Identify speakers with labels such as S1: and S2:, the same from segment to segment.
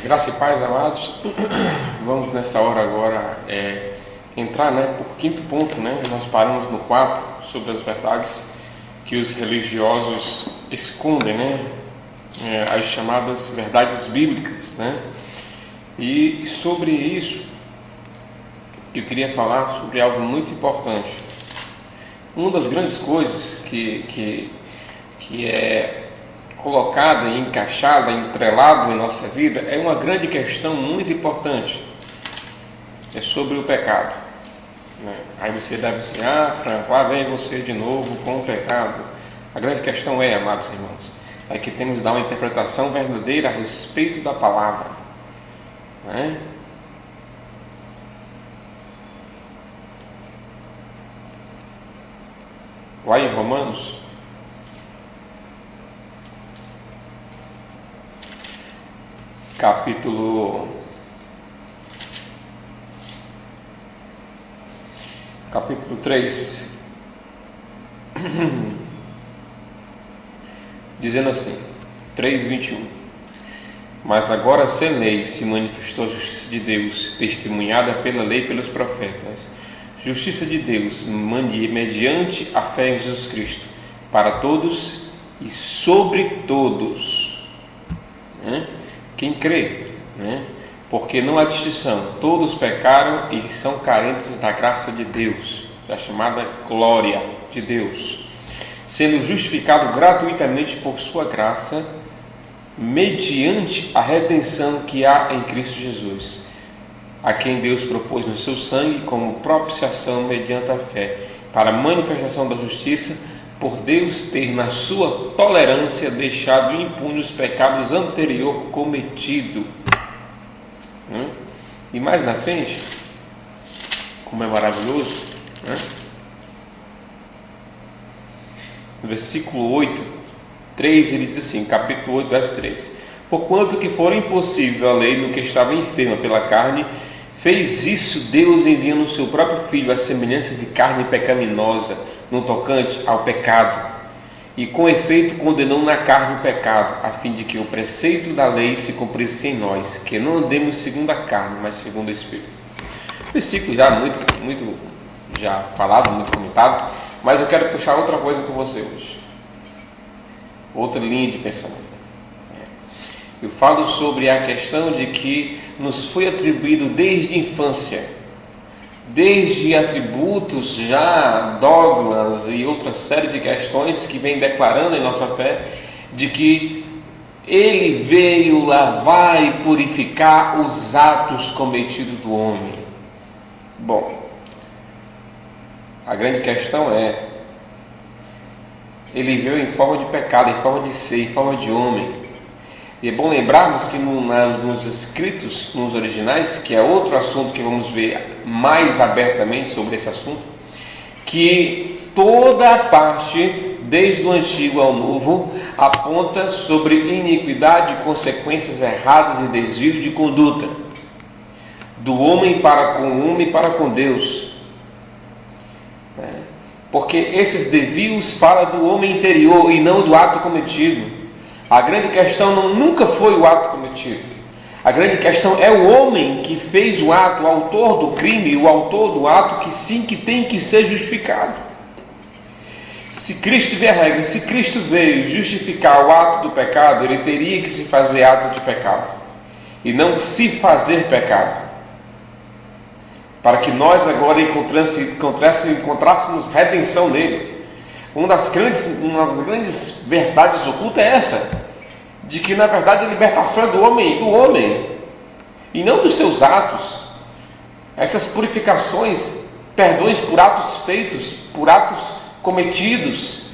S1: Graça e paz, amados. Vamos nessa hora agora entrar, por quinto ponto, Nós paramos no quarto sobre as verdades que os religiosos escondem, as chamadas verdades bíblicas, E sobre isso eu queria falar sobre algo muito importante. Uma das grandes coisas que é colocada, encaixada, entrelada em nossa vida é uma grande questão muito importante. É sobre o pecado. Aí você deve dizer: Franco, lá vem você de novo com o pecado. A grande questão é, amados irmãos, é que temos de dar uma interpretação verdadeira a respeito da palavra. Lá em Romanos, capítulo 3, dizendo assim, 3:21: Mas agora sem lei se manifestou a justiça de Deus, testemunhada pela lei e pelos profetas, justiça de Deus mediante a fé em Jesus Cristo, para todos e sobre todos, quem crê, porque não há distinção, todos pecaram e são carentes da graça de Deus, da chamada glória de Deus, sendo justificado gratuitamente por sua graça, mediante a redenção que há em Cristo Jesus, a quem Deus propôs no seu sangue como propiciação mediante a fé, para a manifestação da justiça, por Deus ter na sua tolerância deixado impunes os pecados anterior cometido. E mais na frente, como é maravilhoso, no versículo 8, 3, ele diz assim, capítulo 8, verso 3: Porquanto que for impossível a lei no que estava enferma pela carne, fez isso Deus enviando o seu próprio Filho à semelhança de carne pecaminosa, no tocante ao pecado, e com efeito condenou na carne o pecado, a fim de que o preceito da lei se cumprisse em nós, que não andemos segundo a carne, mas segundo o Espírito. Versículo já muito já falado, muito comentado, mas eu quero puxar outra coisa com você hoje, outra linha de pensamento. Eu falo sobre a questão de que nos foi atribuído desde a infância, desde atributos, já dogmas e outra série de questões que vem declarando em nossa fé, de que Ele veio lavar e purificar os atos cometidos do homem. Bom, a grande questão é, Ele veio em forma de pecado, em forma de ser, em forma de homem. E é bom lembrarmos que nos escritos, nos originais, que é outro assunto que vamos ver mais abertamente sobre esse assunto, que toda a parte, desde o Antigo ao Novo, aponta sobre iniquidade, consequências erradas e desvio de conduta, do homem para com o homem e para com Deus. Porque esses desvios falam do homem interior e não do ato cometido. A grande questão nunca foi o ato cometido. A grande questão é o homem que fez o ato, o autor do crime, o autor do ato que sim, que tem que ser justificado. Se Cristo veio a regra, se Cristo veio justificar o ato do pecado, Ele teria que se fazer ato de pecado e não se fazer pecado, para que nós agora encontrássemos redenção nele. Uma das grandes verdades ocultas é essa, de que na verdade a libertação é do homem e não dos seus atos. Essas purificações, perdões por atos feitos, por atos cometidos,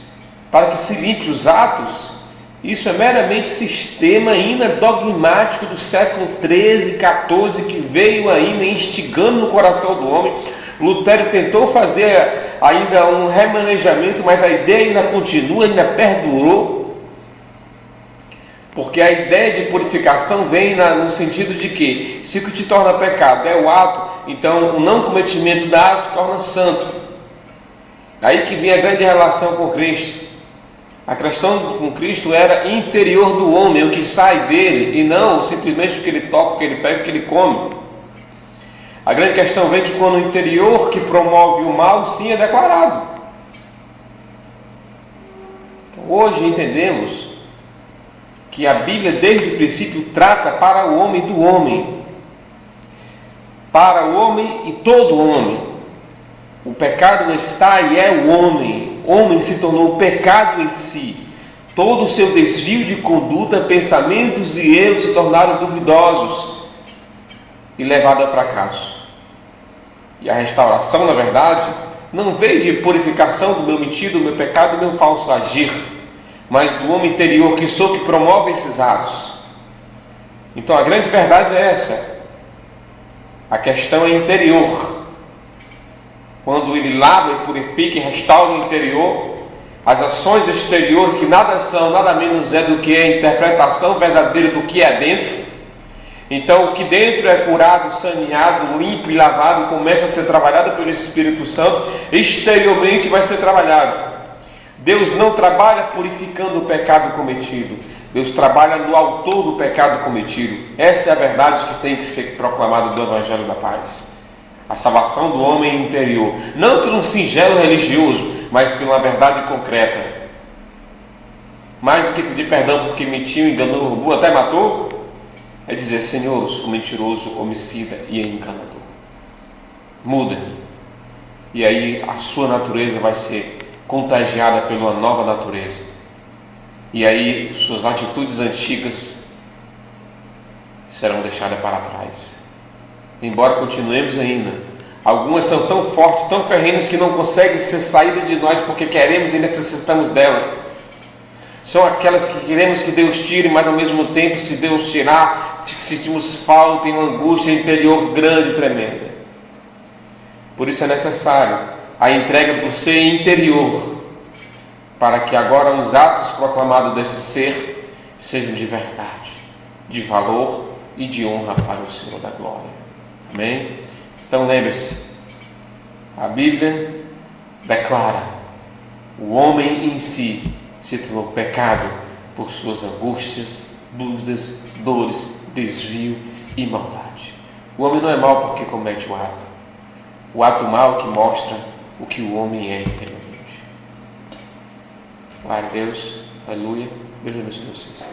S1: para que se limpe os atos, isso é meramente sistema ainda dogmático do século 13, 14, que veio ainda instigando no coração do homem. Lutero tentou fazer ainda um remanejamento, mas a ideia ainda continua, ainda perdurou, porque a ideia de purificação vem no sentido de que, se o que te torna pecado é o ato, então o não cometimento da ato te torna santo. Aí que vem a grande relação com Cristo. A questão com Cristo era interior do homem, o que sai dele, e não simplesmente o que ele toca, o que ele pega, o que ele come. A grande questão vem que quando o interior que promove o mal, sim, é declarado. Então, hoje entendemos que a Bíblia desde o princípio trata para o homem do homem. Para o homem e todo homem. O pecado está e é o homem. O homem se tornou o pecado em si. Todo o seu desvio de conduta, pensamentos e erros se tornaram duvidosos e levados a fracasso. E a restauração, na verdade, não veio de purificação do meu mentido, do meu pecado, do meu falso agir, mas do homem interior que sou, que promove esses atos. Então a grande verdade é essa. A questão é interior. Quando ele lava e purifica e restaura o interior, as ações exteriores, que nada são, nada menos é do que a interpretação verdadeira do que é dentro. Então o que dentro é curado, saneado, limpo e lavado, começa a ser trabalhado pelo Espírito Santo, exteriormente vai ser trabalhado. Deus não trabalha purificando o pecado cometido. Deus trabalha no autor do pecado cometido. Essa é a verdade que tem que ser proclamada do Evangelho da Paz. A salvação do homem interior. Não por um singelo religioso, mas pela verdade concreta. Mais do que pedir perdão porque mentiu, enganou, roubou, até matou, é dizer: Senhor, sou mentiroso, homicida e enganador. Muda-me. E aí a sua natureza vai ser contagiada pela nova natureza. E aí suas atitudes antigas serão deixadas para trás. Embora continuemos ainda, algumas são tão fortes, tão ferrenhas, que não conseguem ser saídas de nós porque queremos e necessitamos dela. São aquelas que queremos que Deus tire, mas ao mesmo tempo, se Deus tirar, sentimos falta e uma angústia interior grande e tremenda. Por isso é necessário a entrega do ser interior, para que agora os atos proclamados desse ser sejam de verdade, de valor e de honra para o Senhor da glória. Amém? Então lembre-se, a Bíblia declara: o homem em si se tornou pecado por suas angústias, dúvidas, dores, desvio e maldade. O homem não é mau porque comete o ato. O ato mau que mostra o que o homem é interiormente. Glória a Deus, aleluia, Deus abençoe vocês.